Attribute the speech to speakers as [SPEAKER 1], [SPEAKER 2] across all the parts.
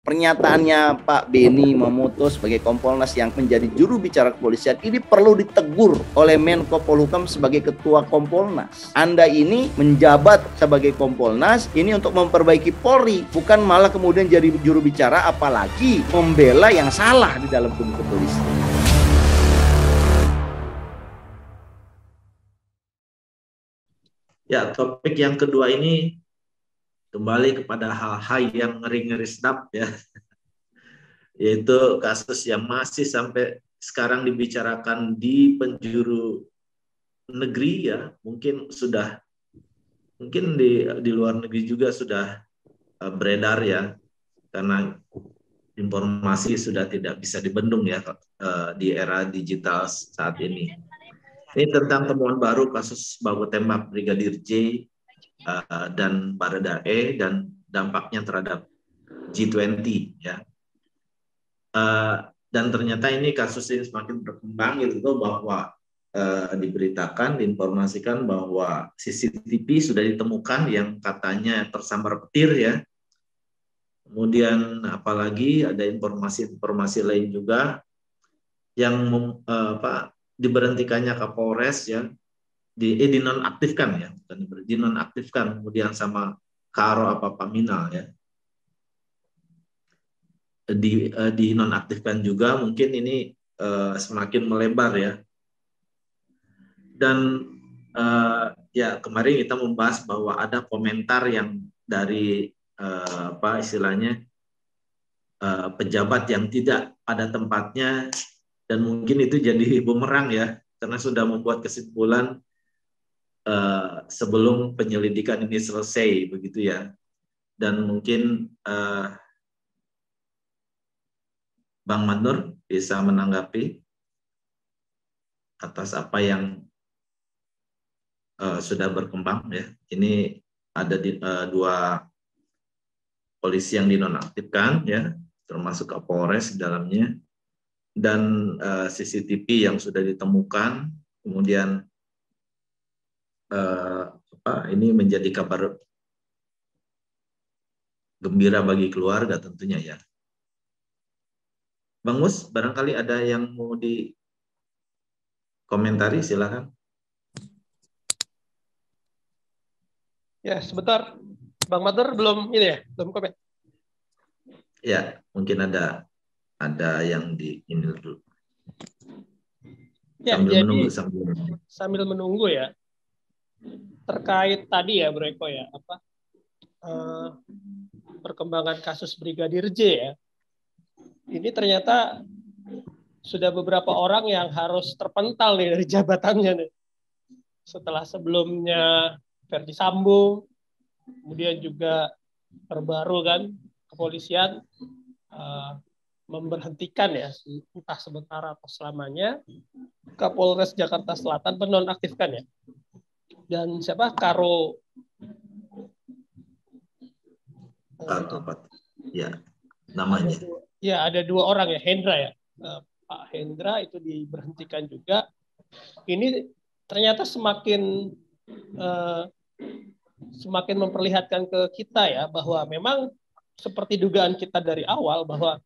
[SPEAKER 1] Pernyataannya Pak Beni Mamoto sebagai Kompolnas yang menjadi juru bicara kepolisian ini perlu ditegur oleh Menko Polhukam sebagai Ketua Kompolnas. Anda ini menjabat sebagai Kompolnas ini untuk memperbaiki Polri, bukan malah kemudian jadi juru bicara apalagi membela yang salah di dalam tubuh kepolisian.
[SPEAKER 2] Ya, topik yang kedua ini kembali kepada hal-hal yang ngeri-ngeri sedap ya, yaitu kasus yang masih sampai sekarang dibicarakan di penjuru negeri ya, mungkin di luar negeri juga sudah beredar ya, karena informasi sudah tidak bisa dibendung ya di era digital saat ini. Ini tentang temuan baru kasus baku tembak Brigadir J dan Baradae dan dampaknya terhadap G20 ya. Dan ternyata ini kasus ini semakin berkembang itu bahwa diberitakan, diinformasikan bahwa CCTV sudah ditemukan yang katanya tersambar petir ya. Kemudian apalagi ada informasi-informasi lain juga yang diberhentikannya Kapolres ya, dinonaktifkan ya, bukan dinonaktifkan, kemudian sama Karo Paminal ya, dinonaktifkan juga, mungkin ini semakin melebar ya. Dan ya kemarin kita membahas bahwa ada komentar yang dari pejabat yang tidak pada tempatnya, dan mungkin itu jadi bumerang ya, karena sudah membuat kesimpulan sebelum penyelidikan ini selesai begitu ya. Dan mungkin Bang Manur bisa menanggapi atas apa yang sudah berkembang ya. Ini ada dua polisi yang dinonaktifkan ya, termasuk Kapolres di dalamnya, dan CCTV yang sudah ditemukan. Kemudian ini menjadi kabar gembira bagi keluarga tentunya ya. Bang Mus, barangkali ada yang mau dikomentari, silakan.
[SPEAKER 3] Ya, sebentar. Bang Mater belum belum komen.
[SPEAKER 2] Ya, mungkin ada yang ini dulu.
[SPEAKER 3] Ya, sambil menunggu ya. Terkait tadi ya, Bro Eko ya, perkembangan kasus Brigadir J ya. Ini ternyata sudah beberapa orang yang harus terpental nih dari jabatannya nih. Setelah sebelumnya Verdi Sambo, kemudian juga terbaru kan kepolisian memberhentikan ya, entah sementara atau selamanya, Kapolres Jakarta Selatan penonaktifkan ya. Dan siapa? Karo
[SPEAKER 2] ya namanya.
[SPEAKER 3] Ada dua orang ya, Hendra ya. Pak Hendra itu diberhentikan juga. Ini ternyata semakin memperlihatkan ke kita ya bahwa memang seperti dugaan kita dari awal bahwa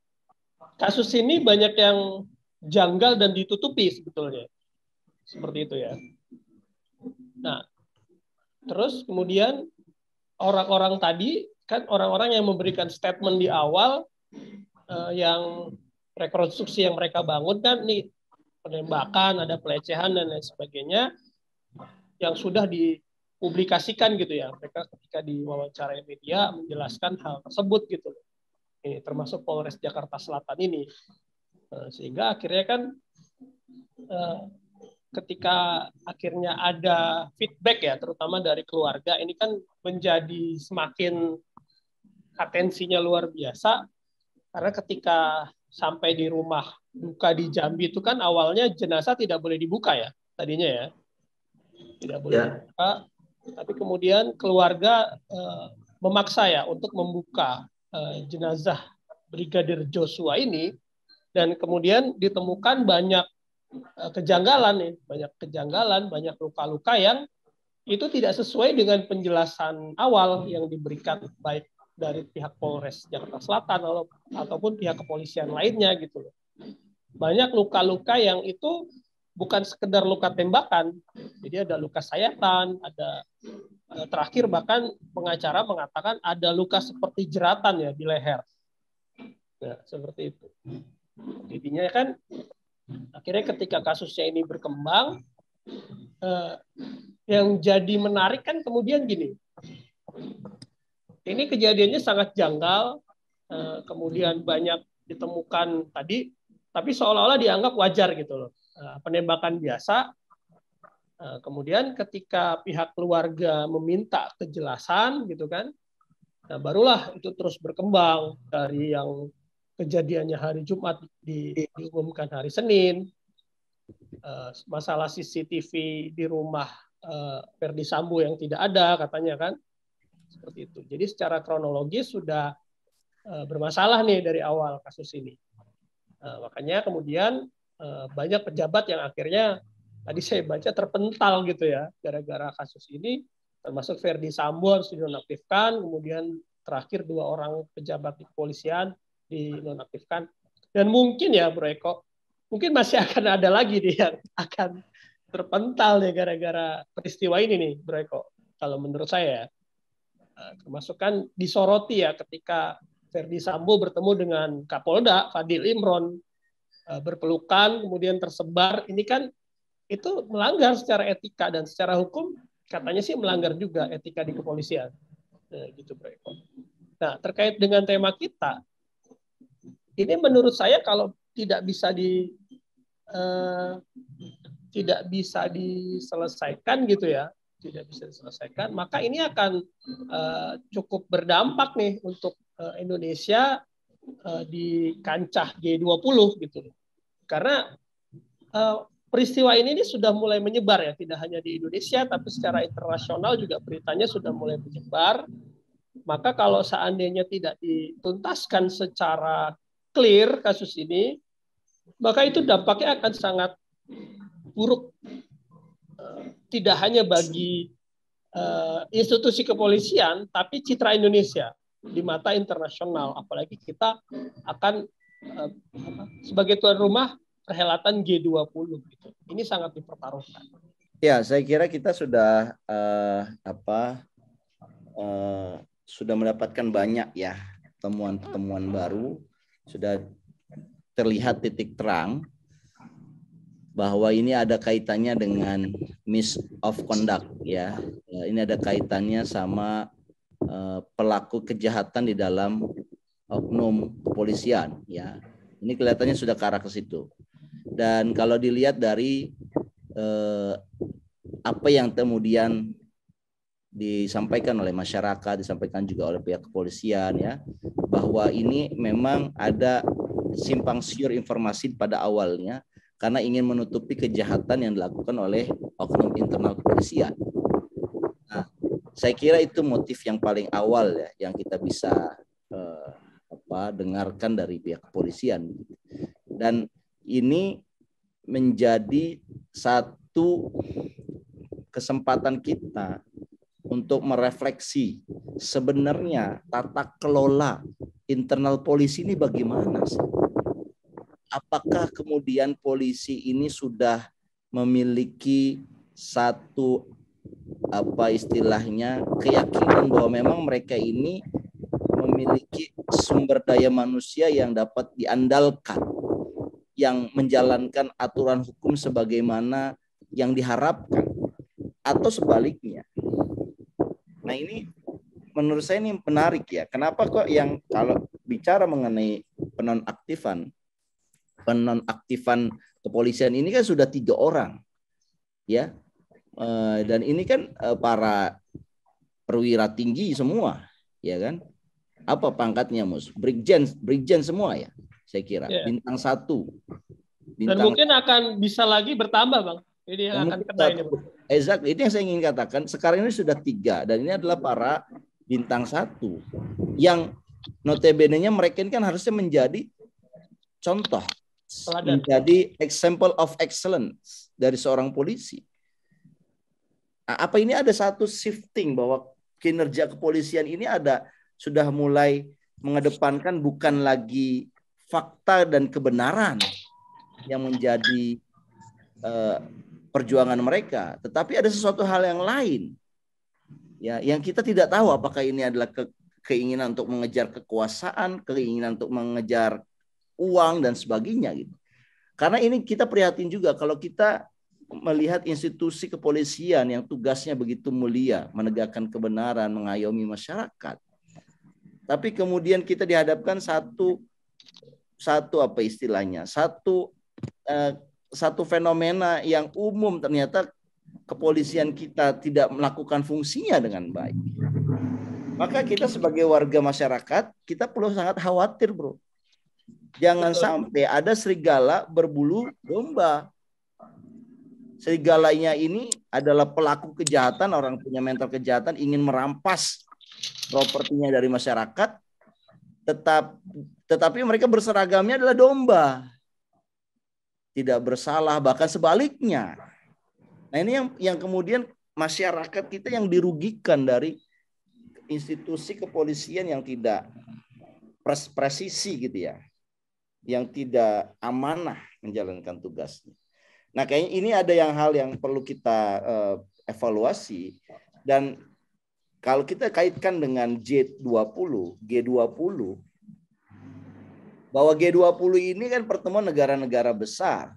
[SPEAKER 3] kasus ini banyak yang janggal dan ditutupi sebetulnya. Seperti itu ya. Nah, terus kemudian orang-orang tadi kan orang-orang yang memberikan statement di awal yang rekonstruksi yang mereka bangun kan nih penembakan, ada pelecehan dan lain sebagainya yang sudah dipublikasikan gitu ya. Mereka ketika diwawancarai media menjelaskan hal tersebut gitu. Ini termasuk Polres Jakarta Selatan ini. Sehingga akhirnya kan ketika akhirnya ada feedback ya, terutama dari keluarga, ini kan menjadi semakin atensinya luar biasa, karena ketika sampai di rumah duka di Jambi itu kan awalnya jenazah tidak boleh dibuka ya, tadinya ya. Tidak boleh dibuka, tapi kemudian keluarga memaksa ya untuk membuka jenazah Brigadir Joshua ini, dan kemudian ditemukan banyak kejanggalan, banyak luka-luka yang itu tidak sesuai dengan penjelasan awal yang diberikan baik dari pihak Polres Jakarta Selatan ataupun pihak kepolisian lainnya gitu loh. Banyak luka-luka yang itu bukan sekedar luka tembakan, jadi ada luka sayatan, ada terakhir bahkan pengacara mengatakan ada luka seperti jeratan ya di leher. Nah, seperti itu. Jadinya kan akhirnya ketika kasusnya ini berkembang, yang jadi menarik kan kemudian gini, ini kejadiannya sangat janggal, kemudian banyak ditemukan tadi, tapi seolah-olah dianggap wajar gitu loh. Penembakan biasa, kemudian ketika pihak keluarga meminta kejelasan gitu kan, nah barulah itu terus berkembang dari yang kejadiannya hari Jumat diumumkan hari Senin, masalah CCTV di rumah Verdi Sambo yang tidak ada katanya kan, seperti itu. Jadi secara kronologis sudah bermasalah nih dari awal kasus ini. Makanya kemudian banyak pejabat yang akhirnya tadi saya baca terpental gitu ya gara-gara kasus ini, termasuk Verdi Sambo harus dinonaktifkan, kemudian terakhir 2 orang pejabat di kepolisian dinonaktifkan, dan mungkin ya Bro Eko, mungkin masih akan ada lagi nih yang akan terpental nih gara-gara peristiwa ini nih Bro Eko. Kalau menurut saya, termasuk kan disoroti ya ketika Verdi Sambo bertemu dengan Kapolda Fadil Imron, berpelukan kemudian tersebar, ini kan itu melanggar secara etika dan secara hukum katanya sih melanggar juga etika di kepolisian. Gitu Bro Eko. Nah, terkait dengan tema kita, ini menurut saya kalau tidak bisa diselesaikan gitu ya, tidak bisa diselesaikan, maka ini akan cukup berdampak nih untuk Indonesia di kancah G20 gitu. Karena peristiwa ini sudah mulai menyebar ya, tidak hanya di Indonesia tapi secara internasional juga beritanya sudah mulai menyebar. Maka kalau seandainya tidak dituntaskan secara clear kasus ini, maka itu dampaknya akan sangat buruk, tidak hanya bagi institusi kepolisian, tapi citra Indonesia di mata internasional. Apalagi kita akan sebagai tuan rumah perhelatan G20 gitu. Ini sangat dipertaruhkan.
[SPEAKER 1] Ya, saya kira kita sudah sudah mendapatkan banyak ya temuan-temuan baru, sudah terlihat titik terang bahwa ini ada kaitannya dengan misconduct ya. Ini ada kaitannya sama pelaku kejahatan di dalam oknum kepolisian ya. Ini kelihatannya sudah ke arah ke situ. Dan kalau dilihat dari apa yang kemudian disampaikan oleh masyarakat, disampaikan juga oleh pihak kepolisian ya, bahwa ini memang ada simpang siur informasi pada awalnya karena ingin menutupi kejahatan yang dilakukan oleh oknum internal kepolisian. Nah, saya kira itu motif yang paling awal ya yang kita bisa dengarkan dari pihak kepolisian. Dan ini menjadi satu kesempatan kita untuk merefleksi sebenarnya tata kelola internal polisi ini bagaimana sih? Apakah kemudian polisi ini sudah memiliki satu istilahnya keyakinan bahwa memang mereka ini memiliki sumber daya manusia yang dapat diandalkan, yang menjalankan aturan hukum sebagaimana yang diharapkan, atau sebaliknya. Nah, ini menurut saya ini menarik ya. Kenapa kok yang kalau bicara mengenai penonaktifan kepolisian ini kan sudah 3 orang ya, dan ini kan para perwira tinggi semua ya kan. Apa pangkatnya Mus? Brigjen semua ya saya kira ya. Bintang 1.
[SPEAKER 3] Dan mungkin akan bisa lagi bertambah Bang. Ini yang akan kena ini Bang.
[SPEAKER 1] Exactly, itu yang saya ingin katakan. Sekarang ini sudah 3 dan ini adalah para bintang 1 yang notabene-nya mereka ini kan harusnya menjadi contoh, menjadi example of excellence dari seorang polisi. Nah, apa ini ada satu shifting bahwa kinerja kepolisian ini ada sudah mulai mengedepankan bukan lagi fakta dan kebenaran yang menjadi perjuangan mereka, tetapi ada sesuatu hal yang lain, ya, yang kita tidak tahu apakah ini adalah keinginan untuk mengejar kekuasaan, keinginan untuk mengejar uang dan sebagainya gitu. Karena ini kita prihatin juga kalau kita melihat institusi kepolisian yang tugasnya begitu mulia, menegakkan kebenaran, mengayomi masyarakat. Tapi kemudian kita dihadapkan satu apa istilahnya, satu fenomena yang umum, ternyata kepolisian kita tidak melakukan fungsinya dengan baik. Maka kita sebagai warga masyarakat, kita perlu sangat khawatir, bro. Jangan sampai ada serigala berbulu domba. Serigalanya ini adalah pelaku kejahatan, orang punya mental kejahatan, ingin merampas propertinya dari masyarakat, tetapi mereka berseragamnya adalah domba. Tidak bersalah, bahkan sebaliknya. Nah, ini yang kemudian masyarakat kita yang dirugikan dari institusi kepolisian yang tidak presisi gitu ya, yang tidak amanah menjalankan tugasnya. Nah, kayaknya ini ada hal yang perlu kita evaluasi, dan kalau kita kaitkan dengan G20, bahwa G20 ini kan pertemuan negara-negara besar.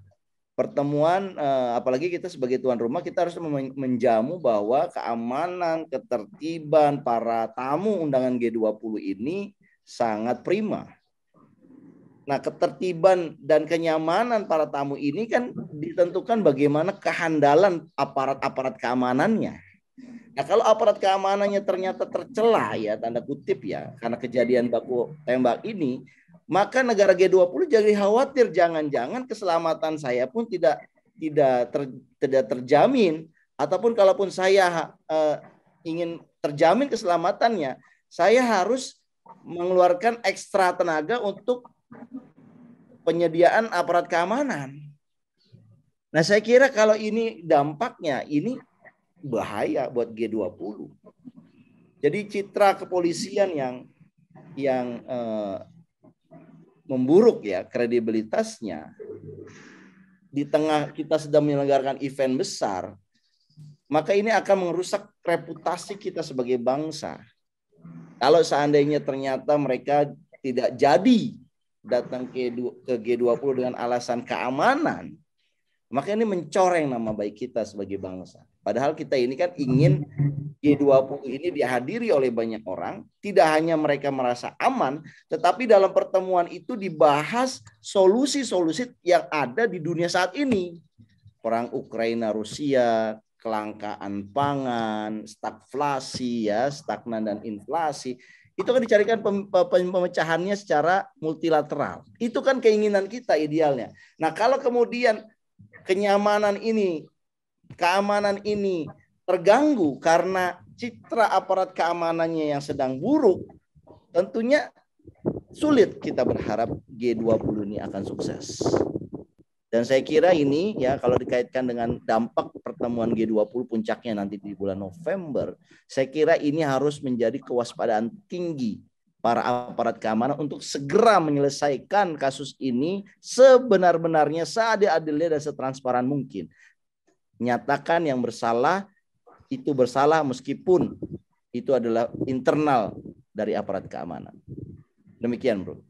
[SPEAKER 1] Pertemuan, apalagi kita sebagai tuan rumah, kita harus menjamu bahwa keamanan, ketertiban para tamu undangan G20 ini sangat prima. Nah, ketertiban dan kenyamanan para tamu ini kan ditentukan bagaimana kehandalan aparat-aparat keamanannya. Nah, kalau aparat keamanannya ternyata tercelah, ya tanda kutip ya, karena kejadian baku tembak ini, maka negara G20 jadi khawatir jangan-jangan keselamatan saya pun tidak terjamin, ataupun kalaupun saya ingin terjamin keselamatannya, saya harus mengeluarkan ekstra tenaga untuk penyediaan aparat keamanan. Nah, saya kira kalau ini dampaknya, ini bahaya buat G20. Jadi citra kepolisian yang memburuk ya kredibilitasnya di tengah kita sedang menyelenggarakan event besar, maka ini akan merusak reputasi kita sebagai bangsa. Kalau seandainya ternyata mereka tidak jadi datang ke G20 dengan alasan keamanan, maka ini mencoreng nama baik kita sebagai bangsa. Padahal kita ini kan ingin G20 ini dihadiri oleh banyak orang, tidak hanya mereka merasa aman, tetapi dalam pertemuan itu dibahas solusi-solusi yang ada di dunia saat ini. Perang Ukraina Rusia, kelangkaan pangan, stagflasi ya, stagnan dan inflasi. Itu kan dicarikan pemecahannya secara multilateral. Itu kan keinginan kita idealnya. Nah, kalau kemudian kenyamanan ini, keamanan ini terganggu karena citra aparat keamanannya yang sedang buruk, tentunya sulit kita berharap G20 ini akan sukses. Dan saya kira ini ya, kalau dikaitkan dengan dampak pertemuan G20 puncaknya nanti di bulan November, saya kira ini harus menjadi kewaspadaan tinggi para aparat keamanan untuk segera menyelesaikan kasus ini sebenar-benarnya, seadil-adilnya dan setransparan mungkin. Nyatakan yang bersalah itu bersalah meskipun itu adalah internal dari aparat keamanan. Demikian, bro.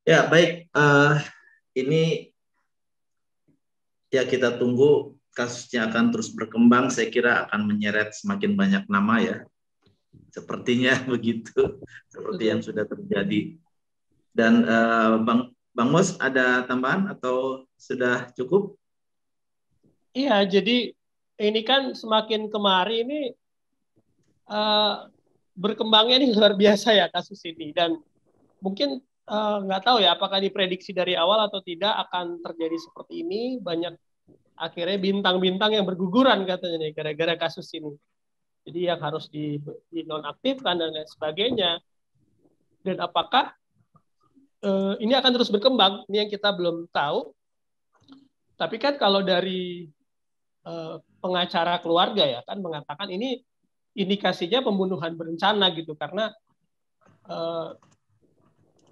[SPEAKER 2] Ya, baik. Ini ya kita tunggu, kasusnya akan terus berkembang. Saya kira akan menyeret semakin banyak nama ya. Sepertinya begitu, seperti yang sudah terjadi. Dan Bang Mos, ada tambahan atau sudah cukup?
[SPEAKER 3] Iya, jadi ini kan semakin kemari ini berkembangnya ini luar biasa ya kasus ini, dan mungkin nggak tahu ya apakah diprediksi dari awal atau tidak akan terjadi seperti ini. Banyak akhirnya bintang-bintang yang berguguran katanya nih gara-gara kasus ini. Jadi yang harus dinonaktifkan dan lain sebagainya. Dan apakah ini akan terus berkembang? Ini yang kita belum tahu. Tapi kan kalau dari pengacara keluarga ya kan mengatakan ini indikasinya pembunuhan berencana gitu, karena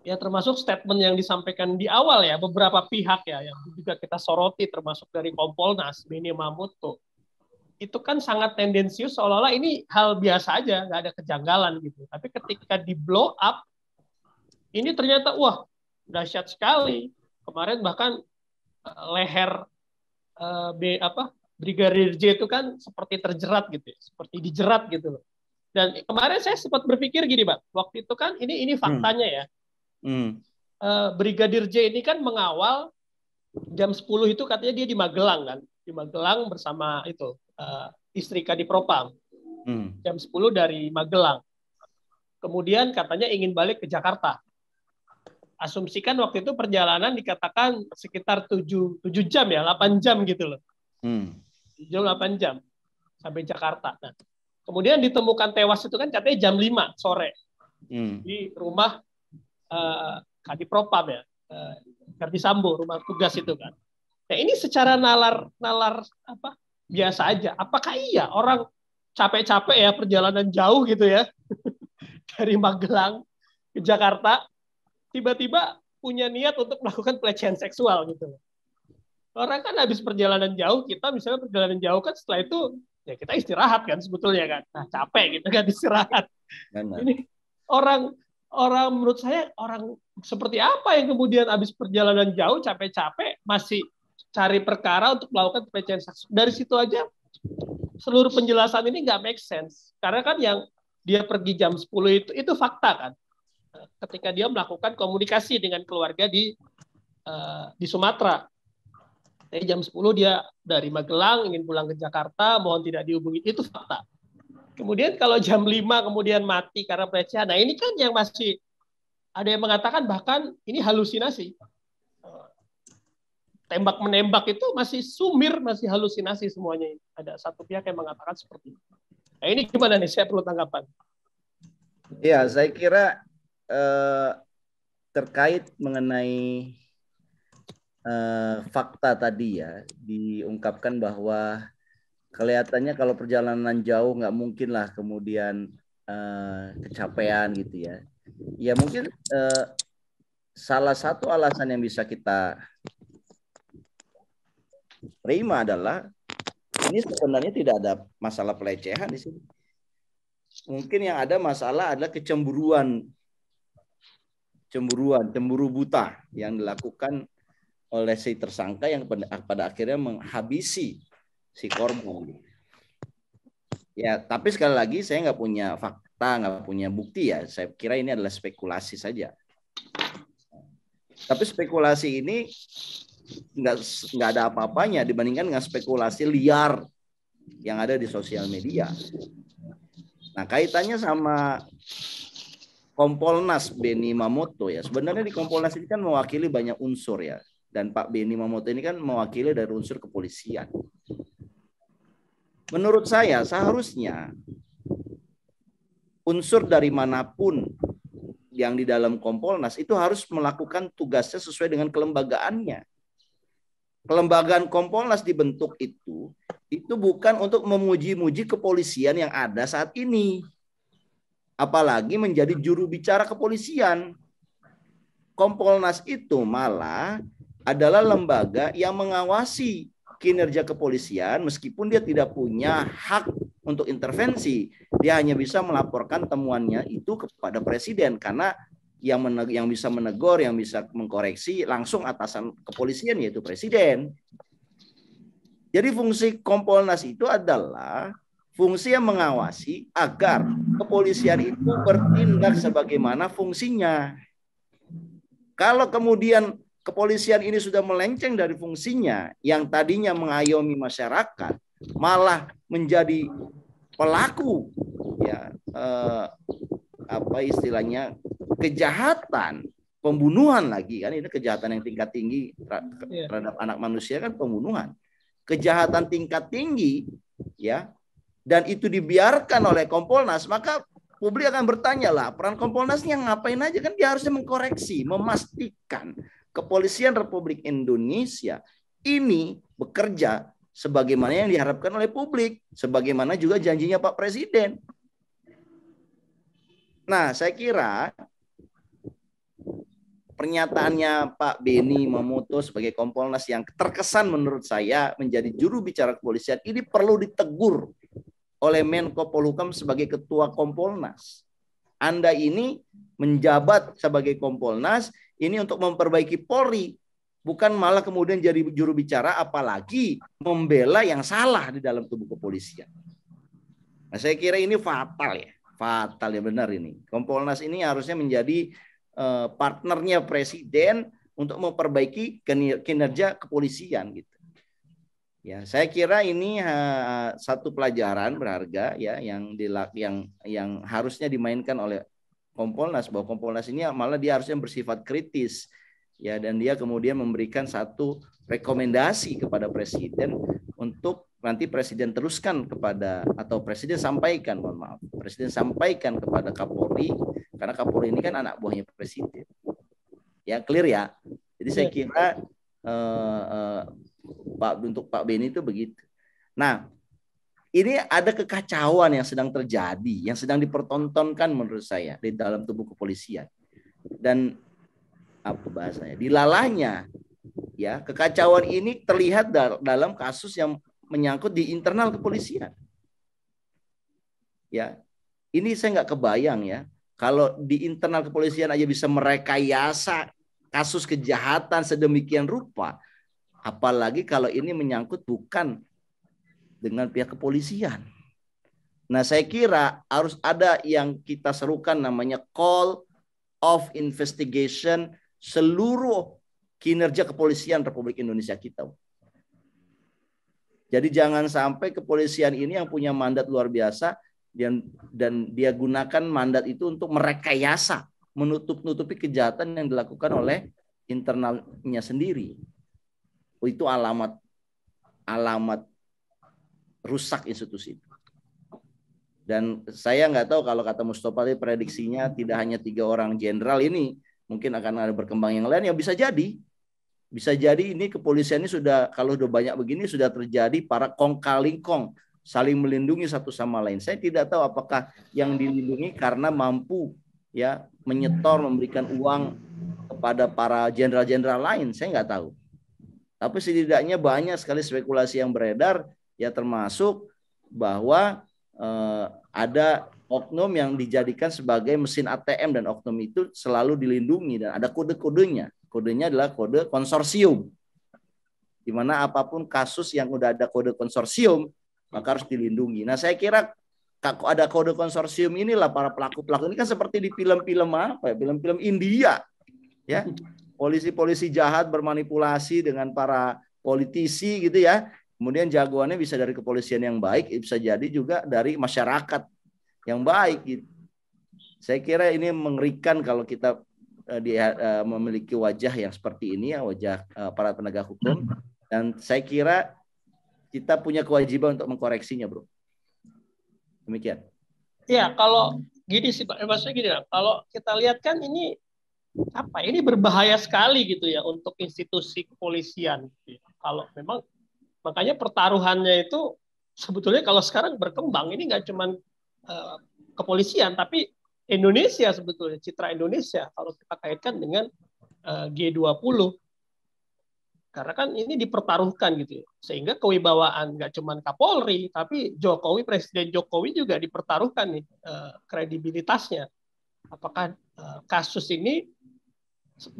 [SPEAKER 3] ya termasuk statement yang disampaikan di awal ya, beberapa pihak ya yang juga kita soroti, termasuk dari Kompolnas Benny Mamoto, itu kan sangat tendensius, seolah-olah ini hal biasa aja, nggak ada kejanggalan gitu. Tapi ketika di blow up, ini ternyata wah dahsyat sekali. Kemarin bahkan leher Brigadir J itu kan seperti terjerat gitu, seperti dijerat gitu. Dan kemarin saya sempat berpikir gini, Pak, waktu itu kan ini faktanya ya. Brigadir J ini kan mengawal jam 10 itu katanya dia di Magelang kan, di Magelang bersama itu istri Kadipropam. Jam 10 dari Magelang. Kemudian katanya ingin balik ke Jakarta. Asumsikan waktu itu perjalanan dikatakan sekitar 7 jam ya, 8 jam gitu loh. 8 jam sampai Jakarta. Nah, kemudian ditemukan tewas itu kan katanya jam 5 sore di rumah Kadipropam ya, Verdi Sambo, rumah tugas itu kan. Nah ini secara nalar biasa aja. Apakah iya orang capek-capek ya perjalanan jauh gitu ya dari Magelang ke Jakarta, tiba-tiba punya niat untuk melakukan pelecehan seksual gitu. Orang kan habis perjalanan jauh, kita misalnya perjalanan jauh kan setelah itu ya kita istirahat kan sebetulnya kan. Nah capek gitu kan istirahat. Ini orang menurut saya orang seperti apa yang kemudian habis perjalanan jauh capek-capek masih cari perkara untuk melakukan pelecehan seksual. Dari situ aja seluruh penjelasan ini nggak make sense. Karena kan yang dia pergi jam 10 itu fakta kan. Ketika dia melakukan komunikasi dengan keluarga di Sumatera. Jadi jam 10 dia dari Magelang ingin pulang ke Jakarta, mohon tidak dihubungi, itu fakta. Kemudian kalau jam 5 kemudian mati karena pelecehan, nah ini kan yang masih ada yang mengatakan bahkan ini halusinasi. Tembak-menembak itu masih sumir, masih halusinasi semuanya. Ada satu pihak yang mengatakan seperti itu. Nah ini gimana nih, saya perlu tanggapan.
[SPEAKER 1] Ya, saya kira terkait mengenai fakta tadi ya, diungkapkan bahwa kelihatannya kalau perjalanan jauh nggak mungkin lah kemudian kecapean gitu ya. Ya mungkin salah satu alasan yang bisa kita terima adalah ini sebenarnya tidak ada masalah pelecehan di sini. Mungkin yang ada masalah adalah kecemburuan, cemburu buta yang dilakukan oleh si tersangka yang pada akhirnya menghabisi si korban. Ya, tapi sekali lagi saya nggak punya fakta, nggak punya bukti ya. Saya kira ini adalah spekulasi saja. Tapi spekulasi ini nggak ada apa-apanya dibandingkan dengan spekulasi liar yang ada di sosial media. Nah, kaitannya sama Kompolnas Benny Mamoto ya. Sebenarnya di Kompolnas ini kan mewakili banyak unsur ya. Dan Pak Benny Mamoto ini kan mewakili dari unsur kepolisian. Menurut saya seharusnya unsur dari manapun yang di dalam Kompolnas itu harus melakukan tugasnya sesuai dengan kelembagaannya. Kelembagaan Kompolnas dibentuk itu bukan untuk memuji-muji kepolisian yang ada saat ini. Apalagi menjadi juru bicara kepolisian. Kompolnas itu malah adalah lembaga yang mengawasi kinerja kepolisian meskipun dia tidak punya hak untuk intervensi. Dia hanya bisa melaporkan temuannya itu kepada presiden karena yang bisa menegur, yang bisa mengkoreksi langsung atasan kepolisian yaitu presiden. Jadi fungsi Kompolnas itu adalah fungsi yang mengawasi agar kepolisian itu bertindak sebagaimana fungsinya. Kalau kemudian kepolisian ini sudah melenceng dari fungsinya yang tadinya mengayomi masyarakat, malah menjadi pelaku ya apa istilahnya kejahatan, pembunuhan lagi kan, ini kejahatan yang tingkat tinggi terhadap anak manusia kan pembunuhan. Kejahatan tingkat tinggi ya, dan itu dibiarkan oleh Kompolnas, maka publik akan bertanya lah, peran Kompolnasnya ngapain aja kan? Dia harusnya mengkoreksi, memastikan Kepolisian Republik Indonesia ini bekerja sebagaimana yang diharapkan oleh publik, sebagaimana juga janjinya Pak Presiden. Nah, saya kira pernyataannya Pak Beni Mamoto sebagai Kompolnas yang terkesan menurut saya menjadi juru bicara kepolisian ini perlu ditegur oleh Menko Polhukam sebagai Ketua Kompolnas. Anda ini menjabat sebagai Kompolnas ini untuk memperbaiki Polri, bukan malah kemudian jadi juru bicara apalagi membela yang salah di dalam tubuh kepolisian. Nah, saya kira ini fatal ya. Fatal ya, benar ini. Kompolnas ini harusnya menjadi partnernya presiden untuk memperbaiki kinerja kepolisian gitu. Ya, saya kira ini satu pelajaran berharga ya yang harusnya dimainkan oleh Kompolnas, bahwa Kompolnas ini malah dia harusnya bersifat kritis ya, dan dia kemudian memberikan satu rekomendasi kepada presiden untuk nanti presiden teruskan kepada, atau presiden sampaikan, mohon maaf, presiden sampaikan kepada Kapolri, karena Kapolri ini kan anak buahnya presiden. Ya, clear ya. Jadi saya kira untuk Pak Beni itu begitu. Nah, ini ada kekacauan yang sedang terjadi, yang sedang dipertontonkan menurut saya di dalam tubuh kepolisian. Dan apa bahasanya? Dilalahnya ya, kekacauan ini terlihat dalam kasus yang menyangkut di internal kepolisian. Ya, ini saya nggak kebayang ya, kalau di internal kepolisian aja bisa merekayasa kasus kejahatan sedemikian rupa, apalagi kalau ini menyangkut bukan dengan pihak kepolisian. Nah, saya kira harus ada yang kita serukan namanya call of investigation seluruh kinerja kepolisian Republik Indonesia kita. Jadi jangan sampai kepolisian ini yang punya mandat luar biasa dan dia gunakan mandat itu untuk merekayasa, menutup-nutupi kejahatan yang dilakukan oleh internalnya sendiri. Itu alamat rusak institusi itu. Dan saya nggak tahu, kalau kata Mustafa tadi prediksinya tidak hanya 3 orang jenderal ini, mungkin akan ada berkembang yang lain, ya bisa jadi. Bisa jadi ini kepolisian ini sudah, kalau udah banyak begini, sudah terjadi para kong kaling kong, saling melindungi satu sama lain. Saya tidak tahu apakah yang dilindungi karena mampu ya menyetor, memberikan uang kepada para jenderal-jenderal lain, saya nggak tahu. Tapi setidaknya banyak sekali spekulasi yang beredar, ya termasuk bahwa ada oknum yang dijadikan sebagai mesin ATM, dan oknum itu selalu dilindungi dan ada kode-kodenya. Kodenya adalah kode konsorsium, di mana apapun kasus yang udah ada kode konsorsium maka harus dilindungi. Nah, saya kira ada kode konsorsium inilah para pelaku-pelaku ini kan seperti di film-film apa ya, film-film India ya, polisi-polisi jahat bermanipulasi dengan para politisi gitu ya. Kemudian jagoannya bisa dari kepolisian yang baik, bisa jadi juga dari masyarakat yang baik gitu. Saya kira ini mengerikan kalau kita memiliki wajah yang seperti ini ya, wajah para penegak hukum, dan saya kira kita punya kewajiban untuk mengkoreksinya, bro. Demikian.
[SPEAKER 3] Ya, kalau gini sih Pak, maksudnya gini, kalau kita lihat kan ini apa? Ini berbahaya sekali gitu ya untuk institusi kepolisian. Kalau memang makanya pertaruhannya itu sebetulnya kalau sekarang berkembang ini nggak cuma kepolisian, tapi Indonesia sebetulnya, citra Indonesia kalau kita kaitkan dengan G20. Karena kan ini dipertaruhkan gitu ya. Sehingga kewibawaan nggak cuma Kapolri, tapi Jokowi, Presiden Jokowi juga dipertaruhkan nih kredibilitasnya. Apakah kasus ini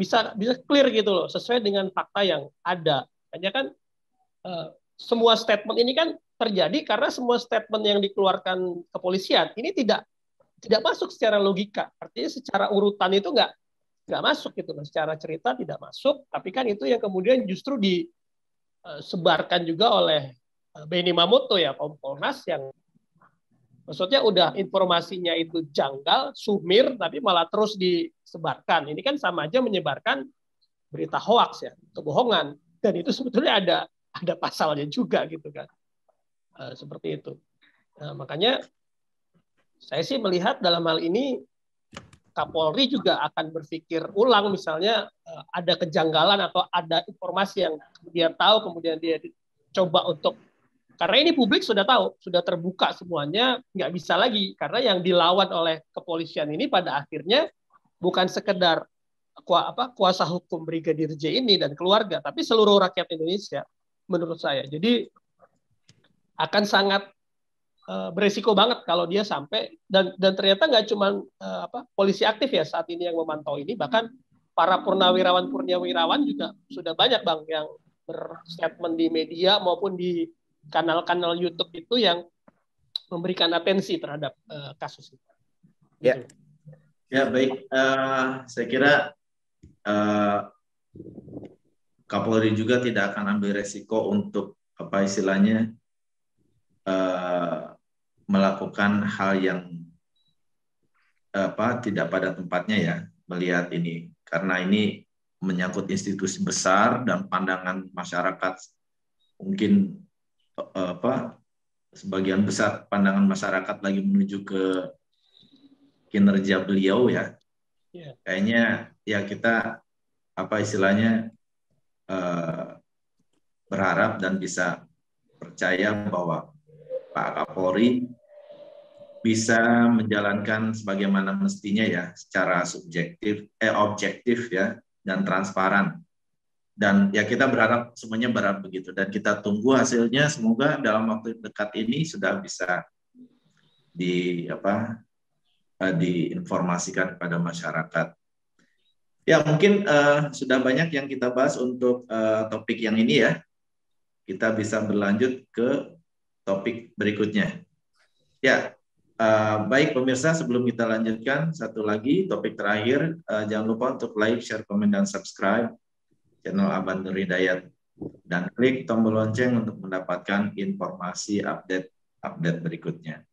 [SPEAKER 3] bisa clear gitu loh, sesuai dengan fakta yang ada. Hanya kan semua statement ini kan terjadi karena semua statement yang dikeluarkan kepolisian ini tidak masuk secara logika. Artinya secara urutan itu nggak masuk gitu loh. Secara cerita tidak masuk, tapi kan itu yang kemudian justru disebarkan juga oleh Beni Mamoto ya, Kompolnas, yang maksudnya udah informasinya itu janggal, sumir, tapi malah terus disebarkan. Ini kan sama aja menyebarkan berita hoaks ya, kebohongan. Dan itu sebetulnya ada pasalnya juga gitu kan. Seperti itu. Nah, makanya saya sih melihat dalam hal ini Kapolri juga akan berpikir ulang, misalnya ada kejanggalan atau ada informasi yang dia tahu kemudian dia coba untuk Karena ini publik sudah tahu, sudah terbuka semuanya, nggak bisa lagi. Karena yang dilawan oleh kepolisian ini pada akhirnya bukan sekedar kuasa hukum Brigadir J ini dan keluarga, tapi seluruh rakyat Indonesia, menurut saya. Jadi akan sangat beresiko banget kalau dia sampai dan ternyata nggak cuma polisi aktif ya saat ini yang memantau ini, bahkan para purnawirawan juga sudah banyak Bang yang berstatement di media maupun di kanal-kanal YouTube itu yang memberikan atensi terhadap kasus itu.
[SPEAKER 2] Ya, ya baik. Saya kira Kapolri juga tidak akan ambil resiko untuk apa istilahnya melakukan hal yang tidak pada tempatnya ya melihat ini, karena ini menyangkut institusi besar dan pandangan masyarakat mungkin sebagian besar pandangan masyarakat lagi menuju ke kinerja beliau ya. Kayaknya ya kita apa istilahnya berharap dan bisa percaya bahwa Pak Kapolri bisa menjalankan sebagaimana mestinya ya, secara objektif ya dan transparan. Dan ya kita berharap semuanya berharap begitu, dan kita tunggu hasilnya, semoga dalam waktu dekat ini sudah bisa diinformasikan kepada masyarakat. Ya mungkin sudah banyak yang kita bahas untuk topik yang ini ya. Kita bisa berlanjut ke topik berikutnya. Ya, baik pemirsa, sebelum kita lanjutkan, satu lagi topik terakhir, jangan lupa untuk like, share, komen, dan subscribe channel Abah Nur Hidayat, dan klik tombol lonceng untuk mendapatkan informasi update berikutnya.